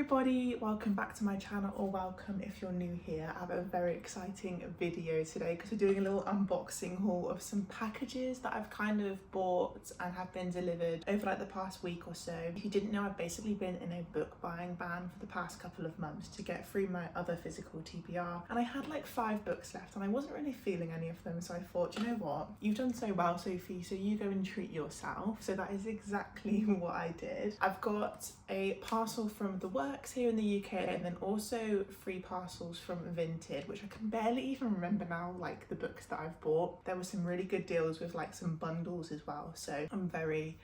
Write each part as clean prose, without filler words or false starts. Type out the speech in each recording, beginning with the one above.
everybody, welcome back to my channel, or welcome if you're new here. I have a very exciting video today because we're doing a little unboxing haul of some packages that I've kind of bought and have been delivered over like the past week or so. If you didn't know, I've basically been in a book buying ban for the past couple of months to get through my other physical TBR, and I had like 5 books left and I wasn't really feeling any of them, so I thought, you know what, you've done so well, Sophie, so you go and treat yourself. So that is exactly what I did. I've got a parcel from the works here in the UK, and then also 3 parcels from Vinted, which I can barely even remember now, like the books that I've bought. There were some really good deals with like some bundles as well, so I'm very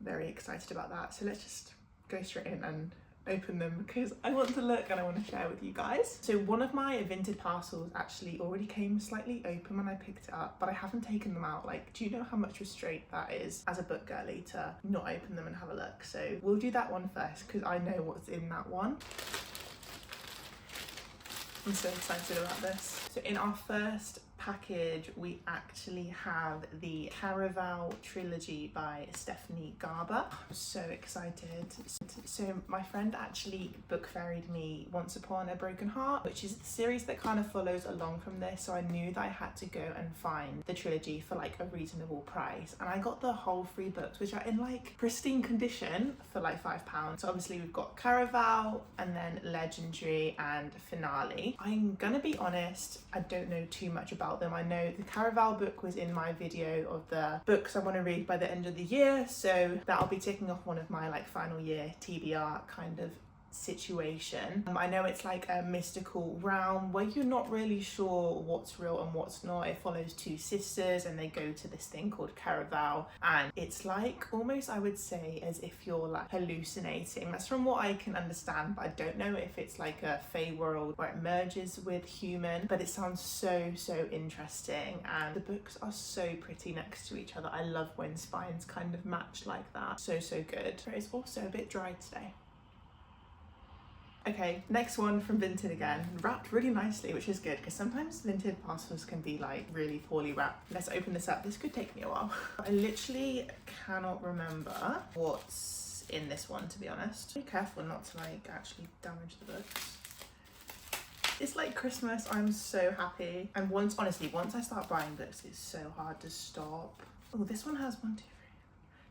excited about that. So let's just go straight in and open them because I want to look and I want to share with you guys. So one of my Vinted parcels actually already came slightly open when I picked it up, but I haven't taken them out. Like, do you know how much restraint that is as a book girly to not open them and have a look? So we'll do that one first because I know what's in that one. I'm so excited about this. So in our first package, we actually have the Caraval Trilogy by Stephanie Garber. I'm so excited. So my friend actually book ferried me Once Upon a Broken Heart, which is the series that kind of follows along from this, so I knew that I had to go and find the trilogy for like a reasonable price, and I got the whole 3 books, which are in like pristine condition, for like £5. So obviously we've got Caraval and then Legendary and Finale. I'm gonna be honest, I don't know too much about them. I know the Caraval book was in my video of the books I want to read by the end of the year, so that'll be ticking off one of my like final year TBR kind of situation. I know it's like a mystical realm where you're not really sure what's real and what's not. It follows 2 sisters and they go to this thing called Caraval, and it's like almost, I would say, as if you're like hallucinating. That's from what I can understand, but I don't know if it's like a fae world where it merges with human, but it sounds so interesting, and the books are so pretty next to each other. I love when spines kind of match like that. So good. But it's also a bit dry today. Okay, next one from Vinted again, wrapped really nicely, which is good because sometimes Vinted parcels can be like really poorly wrapped. Let's open this up. This could take me a while. I literally cannot remember what's in this one, to be honest. Be careful not to like actually damage the books. It's like Christmas. I'm so happy. And once I start buying books, it's so hard to stop. Oh, this one has 1, 2, 3,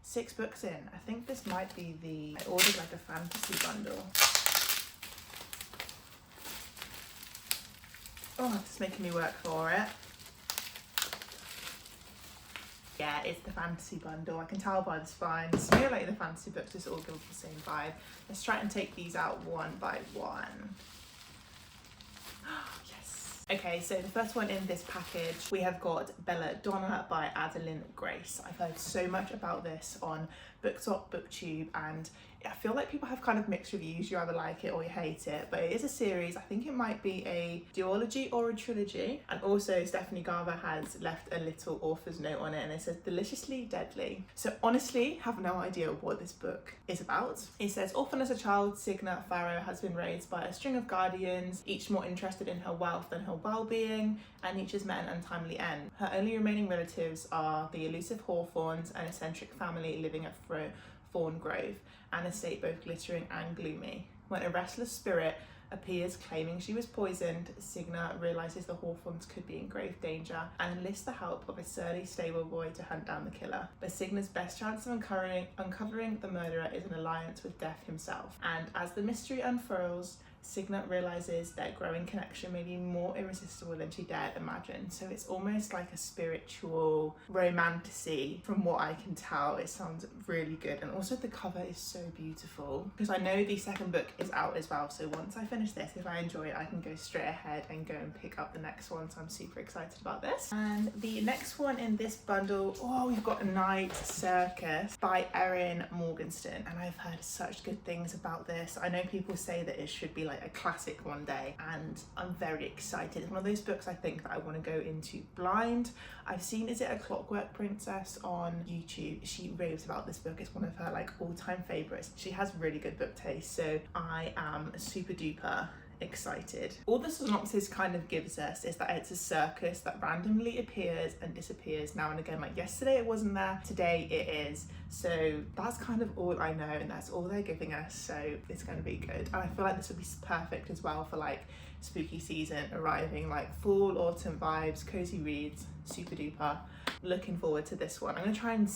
6 books in. I think this might be I ordered like a fantasy bundle. Oh, it's making me work for it. Yeah, it's the fantasy bundle. I can tell by the spines. I feel like the fantasy books just all give the same vibe. Let's try and take these out one by one. Yes. Okay, so the first one in this package, we have got Bella Donna by Adeline Grace. I've heard so much about this on BookTok, BookTube, and I feel like people have kind of mixed reviews. You either like it or you hate it, but it is a series. I think it might be a duology or a trilogy. And also Stephanie Garber has left a little author's note on it, and it says deliciously deadly. So honestly, have no idea what this book is about. It says, orphaned as a child, Signa Farrow has been raised by a string of guardians, each more interested in her wealth than her well-being, and each has met an untimely end. Her only remaining relatives are the elusive Hawthorns, an eccentric family living at Thorn Grove, an estate both glittering and gloomy. When a restless spirit appears claiming she was poisoned, Signa realises the Hawthorns could be in grave danger and enlists the help of a surly stable boy to hunt down the killer. But Signa's best chance of uncovering the murderer is an alliance with Death himself. And as the mystery unfurls, Signa realises their growing connection may be more irresistible than she dared imagine. So it's almost like a spiritual romantasy from what I can tell. It sounds really good, and also the cover is so beautiful because I know the second book is out as well, so once I finish this, if I enjoy it, I can go straight ahead and go and pick up the next one, so I'm super excited about this. And the next one in this bundle, oh, we've got Night Circus by Erin Morgenstern, and I've heard such good things about this. I know people say that it should be like a classic one day, and I'm very excited. It's one of those books I think that I want to go into blind. I've seen, is it A Clockwork Princess on YouTube? She raves about this book. It's one of her like all-time favorites. She has really good book taste, so I am super duper excited. All the synopsis kind of gives us is that it's a circus that randomly appears and disappears now and again. Like yesterday it wasn't there, today it is. So that's kind of all I know, and that's all they're giving us, so it's going to be good. And I feel like this would be perfect as well for like spooky season arriving, like fall, autumn vibes, cozy reads, super duper. Looking forward to this one. I'm going to try and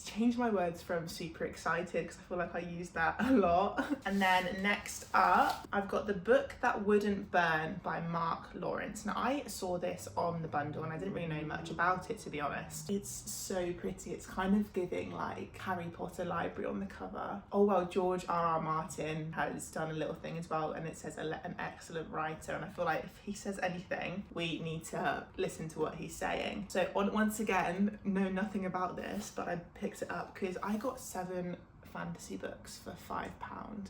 change my words from super excited because I feel like I use that a lot. And then next up, I've got The Book That Wouldn't Burn by Mark Lawrence. Now I saw this on the bundle and I didn't really know much about it, to be honest. It's so pretty. It's kind of giving like Harry Potter library on the cover. Oh well, George R.R. Martin has done a little thing as well, and it says an excellent writer, and I feel like if he says anything, we need to listen to what he's saying. So once again, know nothing about this, but I picked it up because I got 7 fantasy books for £5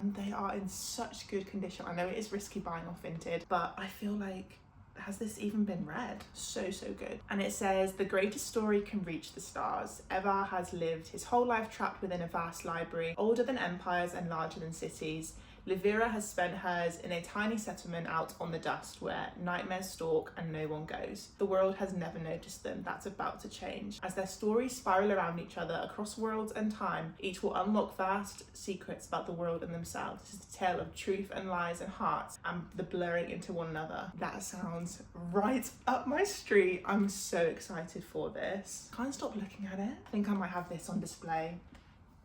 and they are in such good condition. I know it is risky buying off Vinted, but I feel like, has this even been read? So good. And it says, the greatest story can reach the stars. Evar has lived his whole life trapped within a vast library, older than empires and larger than cities. Livira has spent hers in a tiny settlement out on the dust where nightmares stalk and no one goes. The world has never noticed them. That's about to change. As their stories spiral around each other across worlds and time, each will unlock vast secrets about the world and themselves. This is a tale of truth and lies and hearts and the blurring into one another. That sounds right up my street. I'm so excited for this. Can't stop looking at it. I think I might have this on display,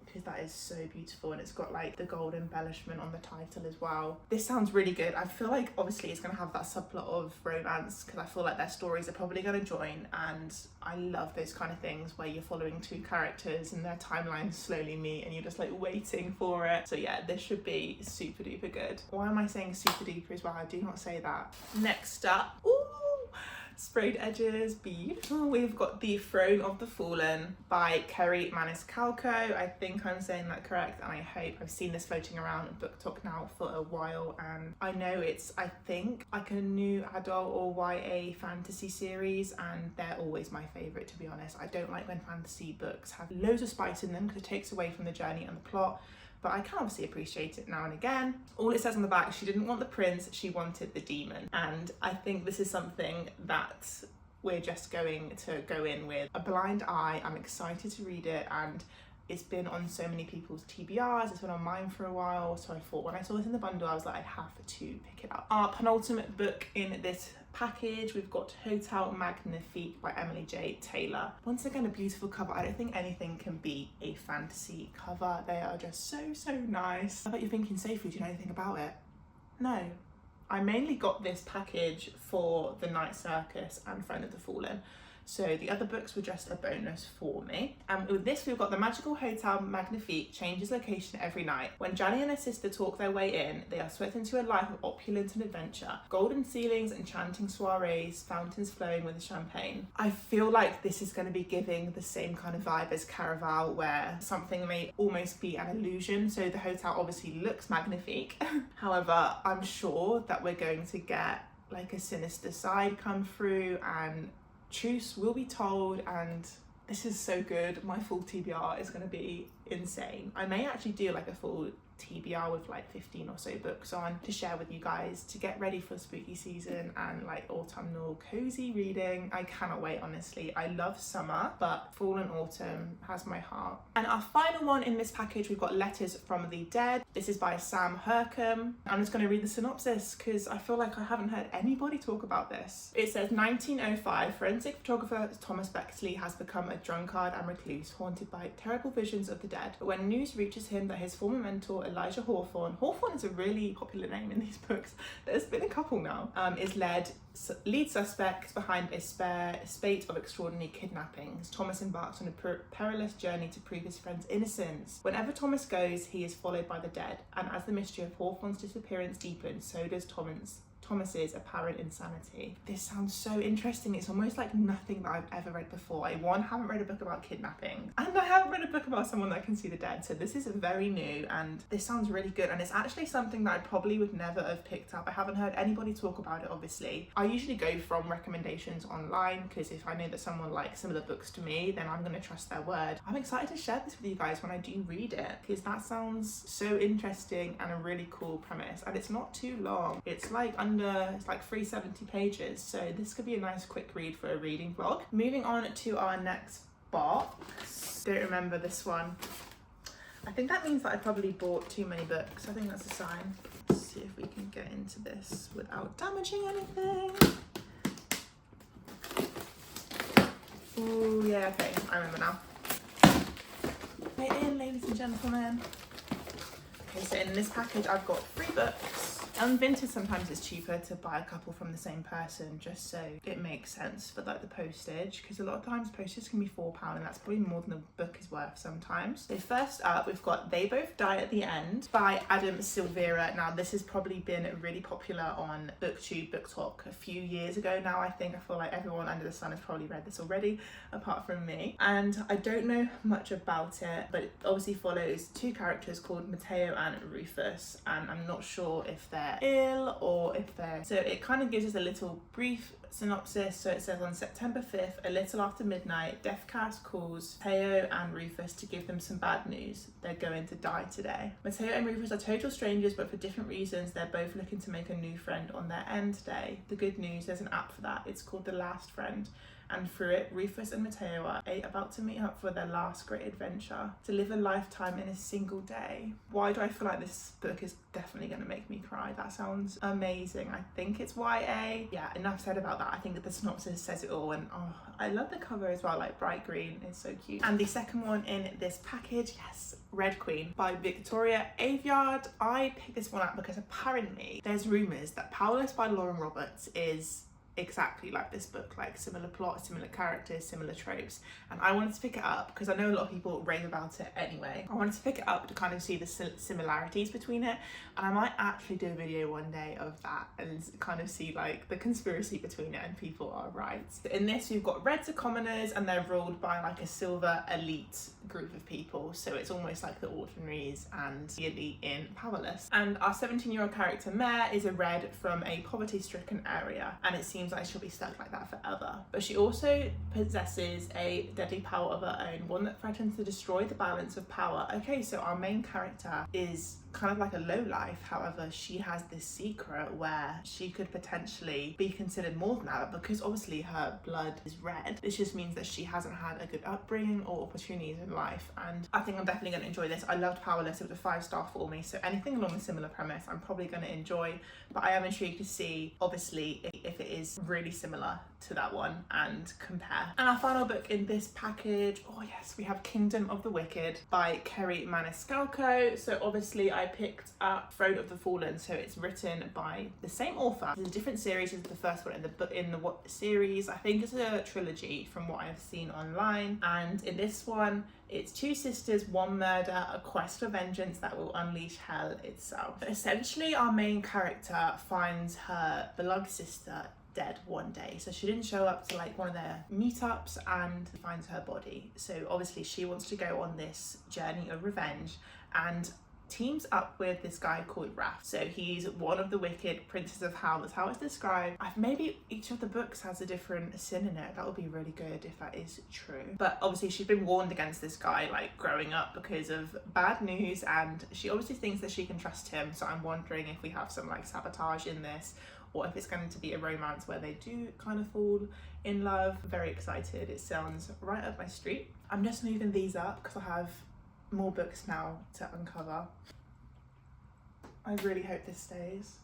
because that is so beautiful, and it's got like the gold embellishment on the title as well. This sounds really good. I feel like obviously it's going to have that subplot of romance because I feel like their stories are probably going to join, and I love those kind of things where you're following 2 characters and their timelines slowly meet and you're just like waiting for it. So yeah, this should be super duper good. Why am I saying super duper as well? I do not say that. Next up, sprayed edges, beautiful. We've got The Throne of the Fallen by Kerry Maniscalco. I think I'm saying that correct, and I hope. I've seen this floating around at Book Talk now for a while, and I know it's, I think, like a new adult or YA fantasy series, and they're always my favourite, to be honest. I don't like when fantasy books have loads of spice in them because it takes away from the journey and the plot, but I can obviously appreciate it now and again. All it says on the back, she didn't want the prince, she wanted the demon. And I think this is something that we're just going to go in with a blind eye. I'm excited to read it, and it's been on so many people's TBRs, it's been on mine for a while, so I thought when I saw this in the bundle, I was like, I have to pick it up. Our penultimate book in this package, we've got Hotel Magnifique by Emily J. Taylor. Once again, a beautiful cover. I don't think anything can beat a fantasy cover. They are just so nice. I bet you're thinking, Sophie, do you know anything about it? No. I mainly got this package for The Night Circus and Friend of the Fallen. So the other books were just a bonus for me. And with this, we've got the magical Hotel Magnifique changes location every night. When Janny and her sister talk their way in, they are swept into a life of opulence and adventure. Golden ceilings, enchanting soirees, fountains flowing with champagne. I feel like this is going to be giving the same kind of vibe as Caraval, where something may almost be an illusion. So the hotel obviously looks magnifique. However, I'm sure that we're going to get like a sinister side come through, and truths will be told, and this is so good. My full TBR is going to be insane. I may actually do like a full TBR with like 15 or so books on to share with you guys to get ready for spooky season and like autumnal cozy reading. I cannot wait, honestly. I love summer, but fall and autumn has my heart. And our final one in this package, we've got Letters from the Dead. This is by Sam Hercombe. I'm just going to read the synopsis because I feel like I haven't heard anybody talk about this. It says, 1905, forensic photographer Thomas Bexley has become a drunkard and recluse, haunted by terrible visions of the dead. But when news reaches him that his former mentor Elijah Hawthorne is a really popular name in these books, there's been a couple now, is lead suspect behind a spate of extraordinary kidnappings. Thomas embarks on a perilous journey to prove his friend's innocence. Whenever Thomas goes, he is followed by the dead, and as the mystery of Hawthorne's disappearance deepens, so does Thomas Thomas's apparent insanity. This sounds so interesting. It's almost like nothing that I've ever read before. I haven't read a book about kidnapping, and I haven't read a book about someone that can see the dead, so this is very new, and this sounds really good, and it's actually something that I probably would never have picked up. I haven't heard anybody talk about it, obviously. I usually go from recommendations online, because if I know that someone likes similar books to me, then I'm going to trust their word. I'm excited to share this with you guys when I do read it, because that sounds so interesting and a really cool premise, and it's not too long. It's like 370 pages, so this could be a nice quick read for a reading vlog. Moving on to our next box. Don't remember this one. I think that means that I probably bought too many books. I think that's a sign. Let's see if we can get into this without damaging anything. Oh yeah, okay, I remember now. Get in, ladies and gentlemen. Okay, so in this package I've got 3 books. On Vinted sometimes it's cheaper to buy a couple from the same person, just so it makes sense for like the postage, because a lot of times postage can be £4 and that's probably more than the book is worth sometimes. So first up we've got They Both Die at the End by Adam Silvera. Now this has probably been really popular on BookTube, BookTok a few years ago now, I think. I feel like everyone under the sun has probably read this already, apart from me. And I don't know much about it, but it obviously follows 2 characters called Matteo and Rufus, and I'm not sure if they're ill or if they're... So it kind of gives us a little brief synopsis. So it says, on September 5th, a little after midnight, Deathcast calls Matteo and Rufus to give them some bad news. They're going to die today. Matteo and Rufus are total strangers, but for different reasons. They're both looking to make a new friend on their end day. The good news, there's an app for that. It's called The Last Friend. And through it, Rufus and Matteo are about to meet up for their last great adventure, to live a lifetime in a single day. Why do I feel like this book is definitely going to make me cry? That sounds amazing. I think it's YA. Yeah, enough said about that. I think that the synopsis says it all, and oh, I love the cover as well, like bright green. It's so cute. And the second one in this package, yes, Red Queen by Victoria Aveyard. I picked this one up because apparently there's rumours that Powerless by Lauren Roberts is exactly like this book, like similar plot, similar characters, similar tropes, and I wanted to pick it up because I know a lot of people rave about it anyway. I wanted to pick it up to kind of see the similarities between it, and I might actually do a video one day of that and kind of see like the conspiracy between it, and people are right. In this we've got Reds are commoners, and they're ruled by like a silver elite group of people, so it's almost like the ordinaries and the elite in Powerless. And our 17-year-old character Mare is a red from a poverty-stricken area, and it seems like she'll be stuck like that forever. But she also possesses a deadly power of her own, one that threatens to destroy the balance of power. Okay, so our main character is kind of like a lowlife. However, she has this secret where she could potentially be considered more than that, because obviously her blood is red. This just means that she hasn't had a good upbringing or opportunities in life, and I think I'm definitely going to enjoy this. I loved Powerless. It was a 5-star for me, so anything along a similar premise I'm probably going to enjoy, but I am intrigued to see obviously if it is really similar to that one and compare. And our final book in this package, oh yes, we have Kingdom of the Wicked by Kerry Maniscalco. So obviously I picked up Throne of the Fallen, so it's written by the same author. It's a different series as the first one in the series. I think it's a trilogy from what I've seen online, and in this one it's 2 sisters, 1 murder, a quest for vengeance that will unleash hell itself. Essentially our main character finds her beloved sister dead one day, so she didn't show up to like one of their meetups, and finds her body. So obviously she wants to go on this journey of revenge and teams up with this guy called Raph. So he's one of the wicked princes of hell. That's how it's described. Maybe each of the books has a different sin in it. That would be really good if that is true. But obviously she's been warned against this guy like growing up because of bad news, and she obviously thinks that she can trust him. So I'm wondering if we have some like sabotage in this, or if it's going to be a romance where they do kind of fall in love. Very excited. It sounds right up my street. I'm just moving these up because I have more books now to uncover. I really hope this stays.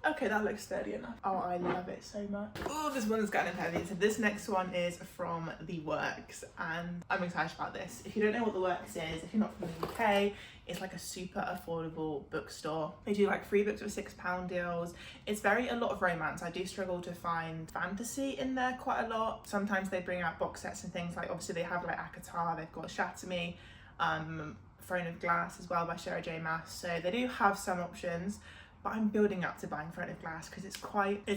Okay, that looks sturdy enough. Oh, I love it so much. Oh, this one's kind of heavy. So this next one is from The Works, and I'm excited about this. If you don't know what The Works is, if you're not from the UK, it's like a super affordable bookstore. They do like free books with £6 deals. It's a lot of romance. I do struggle to find fantasy in there quite a lot. Sometimes they bring out box sets and things, like obviously they have like Akatar, they've got Shatter Me, Throne of Glass as well by Sarah J Maas. So they do have some options, but I'm building up to buying Throne of Glass because it's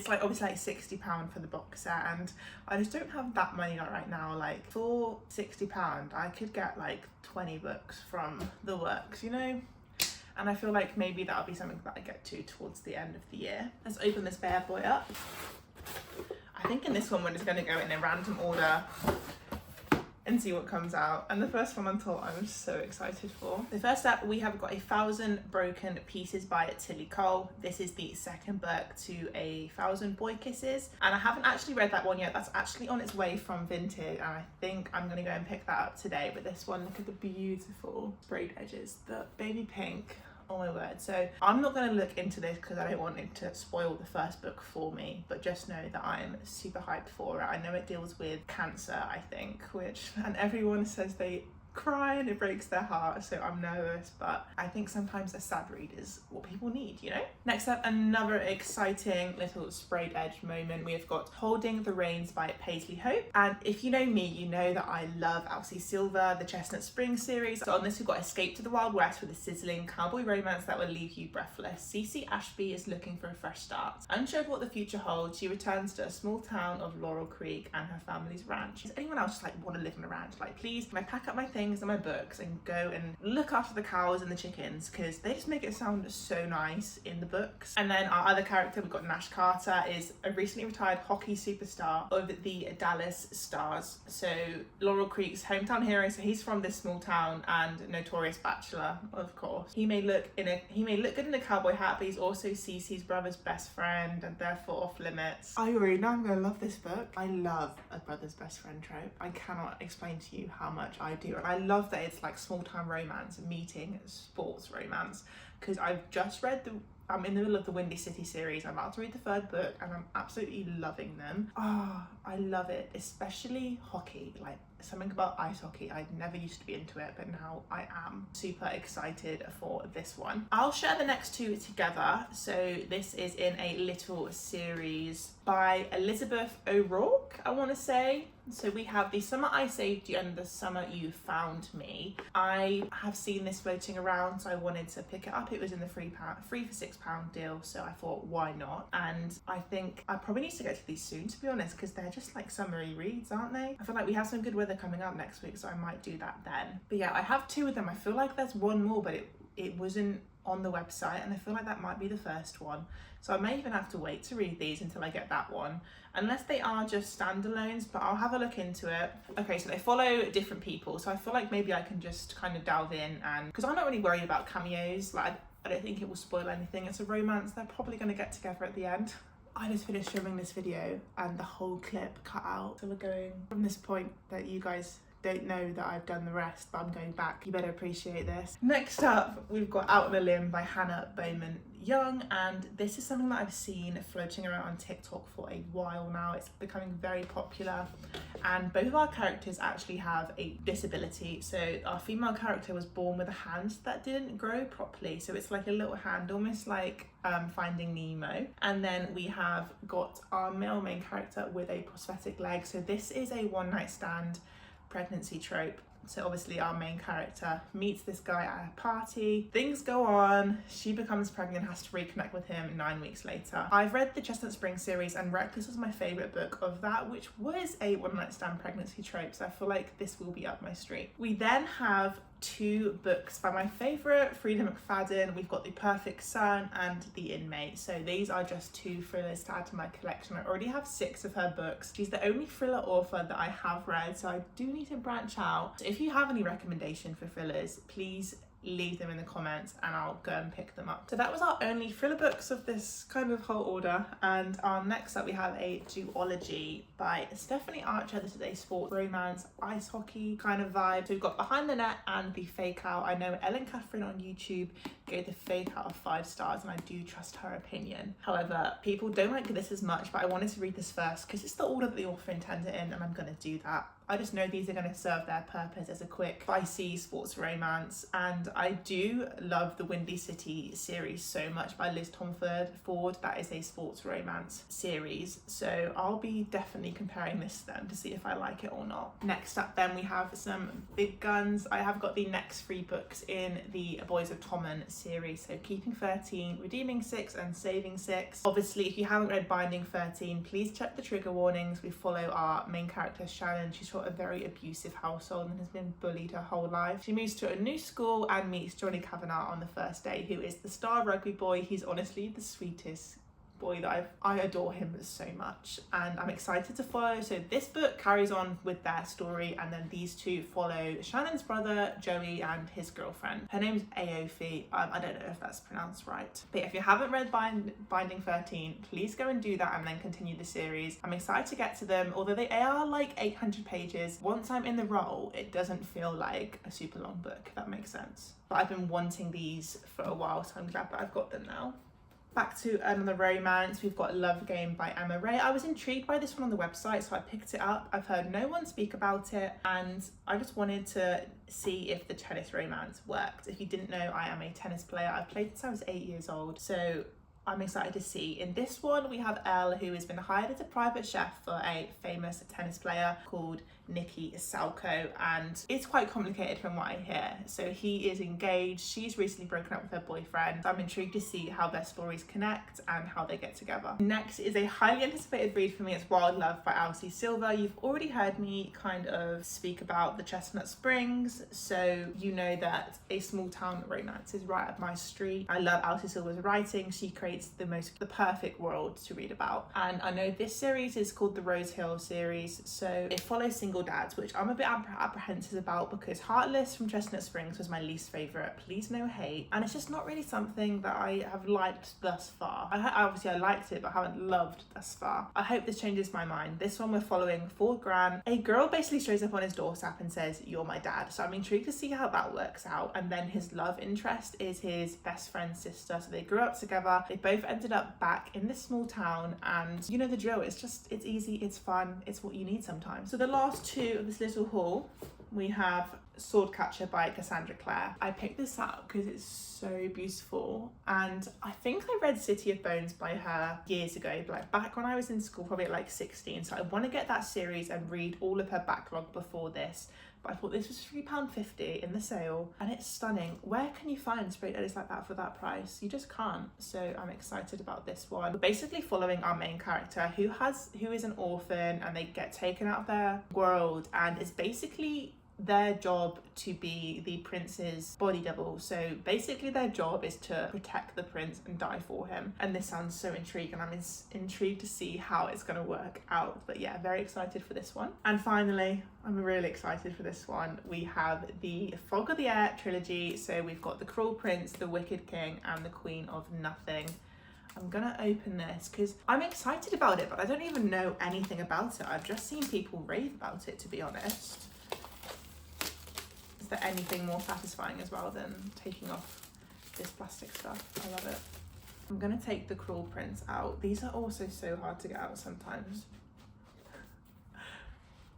like obviously like £60 for the box set, and I just don't have that money right now. Like for £60 I could get like 20 books from the works, you know? And I feel like maybe that'll be something that I get to towards the end of the year. Let's open this bad boy up. I think in this one we're just going to go in a random order and see what comes out. And the first one I thought I'm so excited for. The first up, we have got 1,000 Broken Pieces by Tilly Cole. This is the second book to 1,000 Boy Kisses. And I haven't actually read that one yet. That's actually on its way from Vinted. And I think I'm gonna go and pick that up today. But this one, look at the beautiful sprayed edges, the baby pink. Oh my word. So I'm not going to look into this because I don't want it to spoil the first book for me, but just know that I'm super hyped for it. I know it deals with cancer, I think, and everyone says they cry and it breaks their heart, so I'm nervous, but I think sometimes a sad read is what people need, you know? Next up, another exciting little sprayed edge moment. We have got Holding the Reins by Paisley Hope, and if you know me, you know that I love Elsie Silver, the Chestnut Spring series. So on this we've got Escape to the Wild West with a sizzling cowboy romance that will leave you breathless. Cece Ashby is looking for a fresh start. Unsure of what the future holds, she returns to a small town of Laurel Creek and her family's ranch. Does anyone else just like want to live on a ranch? Like, please, can I pack up my things and my books and go and look after the cows and the chickens, because they just make it sound so nice in the books. And then our other character, we've got Nash Carter, is a recently retired hockey superstar of the Dallas Stars, so Laurel Creek's hometown hero. So he's from this small town and notorious bachelor, of course. He may look good in a cowboy hat, but he's also Cece's brother's best friend and therefore off limits. I already know I'm gonna love this book. I love a brother's best friend trope. I cannot explain to you how much I do, and I love that it's like small town romance meeting sports romance, because I've just read I'm in the middle of the Windy City series. I'm about to read the third book and I'm absolutely loving them. I love it, especially hockey, like something about ice hockey. I never used to be into it, but now I am super excited for this one. I'll share the next two together. So this is in a little series by Elizabeth O'Rourke, I want to say. So we have The Summer I Saved You and The Summer You Found Me. I have seen this floating around, so I wanted to pick it up. It was in the free for £6 deal, so I thought, why not? And I think I probably need to get to these soon, to be honest, because they're just like summery reads, aren't they? I feel like we have some good weather coming up next week, so I might do that then. But yeah, I have two of them. I feel like there's one more, but it wasn't on the website, and I feel like that might be the first one. So I may even have to wait to read these until I get that one, unless they are just standalones, but I'll have a look into it. Okay, so they follow different people, so I feel like maybe I can just kind of delve in, and because I'm not really worried about cameos, like I don't think it will spoil anything. It's a romance, they're probably going to get together at the end. I just finished filming this video and the whole clip cut out, so we're going from this point that you guys don't know that I've done the rest, but I'm going back. You better appreciate this. Next up, we've got Out on a Limb by Hannah Bowman Young, and this is something that I've seen floating around on TikTok for a while now. It's becoming very popular, and both of our characters actually have a disability. So our female character was born with a hand that didn't grow properly, so it's like a little hand, almost like Finding Nemo. And then we have got our male main character with a prosthetic leg. So this is a one-night stand pregnancy trope. So obviously our main character meets this guy at a party, things go on, she becomes pregnant, has to reconnect with him 9 weeks later. I've read the Chestnut Spring series, and Reckless was my favourite book of that, which was a one-night stand pregnancy trope, so I feel like this will be up my street. We then have two books by my favourite, Frida McFadden. We've got The Perfect Son and The Inmate. So these are just two thrillers to add to my collection. I already have 6 of her books. She's the only thriller author that I have read, so I do need to branch out. So if you have any recommendation for thrillers, please leave them in the comments and I'll go and pick them up. So that was our only thriller books of this kind of whole order, and our next up we have a duology by Stephanie Archer. This is a sport romance ice hockey kind of vibe. So we've got Behind the Net and The Fake Out. I know Ellen Catherine on YouTube gave The Fake Out 5 stars, and I do trust her opinion. However, people don't like this as much, but I wanted to read this first because it's the order that the author intended it in, and I'm going to do that. I just know these are going to serve their purpose as a quick, spicy sports romance. And I do love the Windy City series so much by Liz Tomford. That is a sports romance series. So I'll be definitely comparing this to them to see if I like it or not. Next up then we have some big guns. I have got the next 3 books in the Boys of Tommen series. So keeping 13, redeeming 6 and saving 6. Obviously, if you haven't read Binding 13, please check the trigger warnings. We follow our main character Shannon. She's from a very abusive household and has been bullied her whole life. She moves to a new school and meets Johnny Kavanagh on the first day, who is the star rugby boy. He's honestly the sweetest boy that I adore him so much, and I'm excited to follow. So this book carries on with their story, and then these two follow Shannon's brother Joey and his girlfriend. Her name's Aofi. I don't know if that's pronounced right, but if you haven't read Binding 13, please go and do that and then continue the series. I'm excited to get to them, although they are like 800 pages. Once I'm in the role, it doesn't feel like a super long book, if that makes sense. But I've been wanting these for a while, so I'm glad that I've got them now. Back to another romance, we've got Love Game by Emma Ray. I was intrigued by this one on the website, so I picked it up. I've heard no one speak about it, and I just wanted to see if the tennis romance worked. If you didn't know, I am a tennis player. I've played since I was 8 years old, so I'm excited to see. In this one, we have Elle, who has been hired as a private chef for a famous tennis player called Nikki Salko, and it's quite complicated from what I hear. So he is engaged, she's recently broken up with her boyfriend. I'm intrigued to see how their stories connect and how they get together. Next is a highly anticipated read for me. It's Wild Love by Alcy Silver. You've already heard me kind of speak about the Chestnut Springs, so you know that a small town romance is right up my street. I love Alcy Silver's writing. She creates the perfect world to read about, and I know this series is called the Rose Hill series, so it follows single dads, which I'm a bit apprehensive about because Heartless from Chestnut Springs was my least favourite. Please no hate, and it's just not really something that I have liked thus far. Obviously I liked it, but I haven't loved thus far. I hope this changes my mind. This one we're following Ford Grant. A girl basically shows up on his doorstep and says, "You're my dad," so I'm intrigued to see how that works out. And then his love interest is his best friend's sister, so they grew up together. They both ended up back in this small town, and you know the drill. It's easy, it's fun, it's what you need sometimes. So the last two of this little haul, we have Swordcatcher by Cassandra Clare. I picked this up because it's so beautiful, and I think I read City of Bones by her years ago, like back when I was in school, probably at like 16, so I want to get that series and read all of her backlog before this. But I thought this was £3.50 in the sale, and it's stunning. Where can you find straight edits like that for that price? You just can't. So I'm excited about this one. We're basically following our main character who is an orphan, and they get taken out of their world, and it's basically their job to be the prince's body double. So basically their job is to protect the prince and die for him, and this sounds so intriguing. I'm intrigued to see how it's going to work out, but yeah, very excited for this one. And finally, I'm really excited for this one. We have the Fog of the Air trilogy. So we've got The Cruel Prince, The Wicked King and The Queen of Nothing. I'm gonna open this because I'm excited about it, but I don't even know anything about it. I've just seen people rave about it, to be honest. Is there anything more satisfying as well than taking off this plastic stuff? I love it. I'm gonna take The Cruel Prince out. These are also so hard to get out sometimes.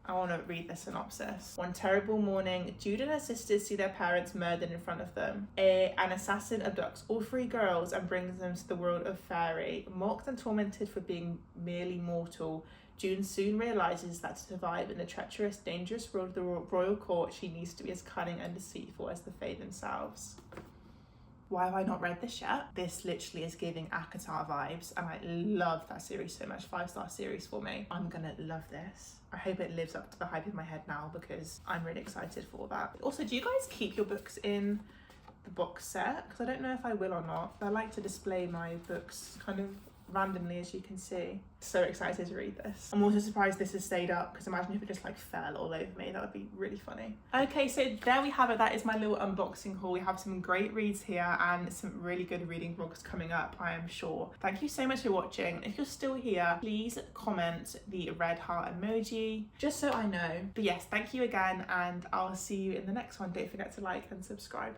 I want to read the synopsis. One terrible morning, Jude and her sisters see their parents murdered in front of them. An assassin abducts all three girls and brings them to the world of fairy. Mocked and tormented for being merely mortal, June soon realises that to survive in the treacherous, dangerous world of the royal court, she needs to be as cunning and deceitful as the Fae themselves. Why have I not read this yet? This literally is giving ACOTAR vibes, and I love that series so much. 5-star series for me. I'm gonna love this. I hope it lives up to the hype in my head now because I'm really excited for that. Also, do you guys keep your books in the box set? Because I don't know if I will or not. I like to display my books kind of randomly, as you can see. So excited to read this. I'm also surprised this has stayed up, because imagine if it just like fell all over me. That would be really funny. Okay, so there we have it. That is my little unboxing haul. We have some great reads here and some really good reading vlogs coming up, I am sure. Thank you so much for watching. If you're still here, please comment the red heart emoji just so I know. But yes, thank you again, and I'll see you in the next one. Don't forget to like and subscribe.